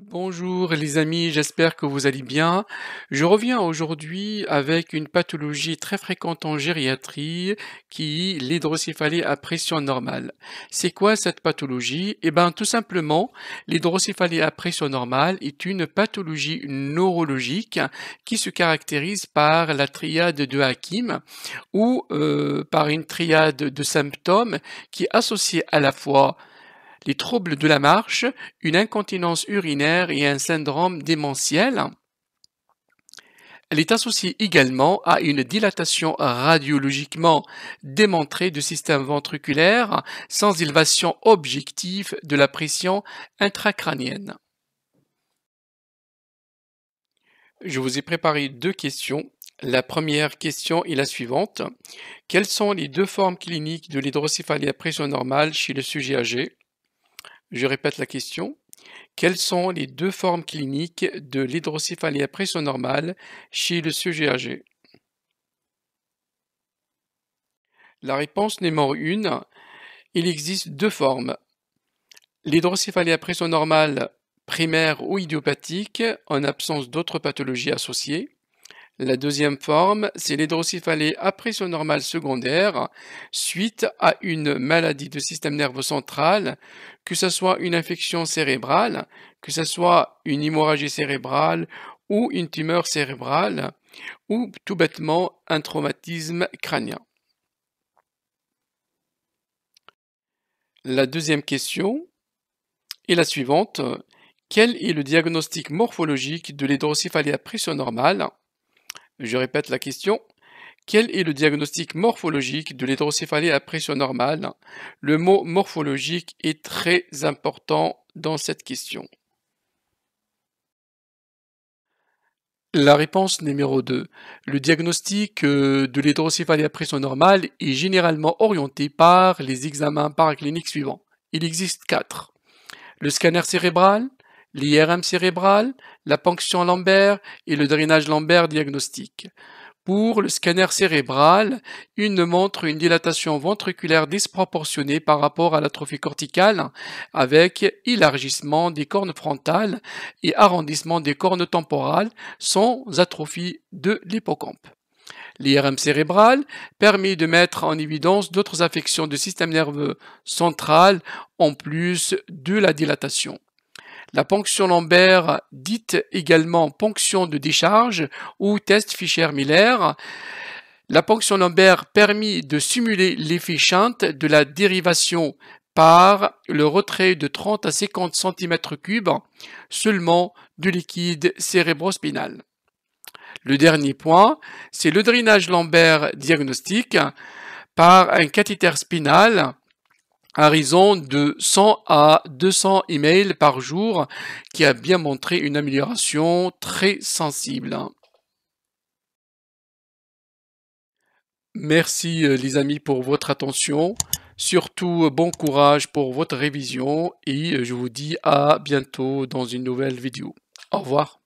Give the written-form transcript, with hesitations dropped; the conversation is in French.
Bonjour les amis, j'espère que vous allez bien. Je reviens aujourd'hui avec une pathologie très fréquente en gériatrie qui est l'hydrocéphalie à pression normale. C'est quoi cette pathologie? Eh bien tout simplement, l'hydrocéphalie à pression normale est une pathologie neurologique qui se caractérise par la triade de Hakim ou par une triade de symptômes qui est associée à la fois les troubles de la marche, une incontinence urinaire et un syndrome démentiel. Elle est associée également à une dilatation radiologiquement démontrée du système ventriculaire sans élévation objective de la pression intracrânienne. Je vous ai préparé deux questions. La première question est la suivante. Quelles sont les deux formes cliniques de l'hydrocéphalie à pression normale chez le sujet âgé? Je répète la question. Quelles sont les deux formes cliniques de l'hydrocéphalie à pression normale chez le sujet âgé? La réponse numéro 1, il existe deux formes. L'hydrocéphalie à pression normale primaire ou idiopathique en absence d'autres pathologies associées. La deuxième forme, c'est l'hydrocéphalie à pression normale secondaire suite à une maladie du système nerveux central, que ce soit une infection cérébrale, que ce soit une hémorragie cérébrale ou une tumeur cérébrale, ou tout bêtement un traumatisme crânien. La deuxième question est la suivante. Quel est le diagnostic morphologique de l'hydrocéphalie à pression normale? Je répète la question. Quel est le diagnostic morphologique de l'hydrocéphalie à pression normale? Le mot morphologique est très important dans cette question. La réponse numéro 2. Le diagnostic de l'hydrocéphalie à pression normale est généralement orienté par les examens paracliniques suivants. Il existe 4. Le scanner cérébral, l'IRM cérébral, la ponction lombaire et le drainage lombaire diagnostique. Pour le scanner cérébral, il montre une dilatation ventriculaire disproportionnée par rapport à l'atrophie corticale, avec élargissement des cornes frontales et arrondissement des cornes temporales sans atrophie de l'hippocampe. L'IRM cérébral permet de mettre en évidence d'autres affections du système nerveux central en plus de la dilatation. La ponction lombaire, dite également ponction de décharge ou test Fischer-Miller, la ponction lombaire permet de simuler l'effet shunt de la dérivation par le retrait de 30 à 50 cm3 seulement de liquide cérébrospinal. Le dernier point, c'est le drainage lombaire diagnostique par un cathéter spinal à raison de 100 à 200 emails par jour qui a bien montré une amélioration très sensible. Merci les amis pour votre attention. Surtout bon courage pour votre révision et je vous dis à bientôt dans une nouvelle vidéo. Au revoir.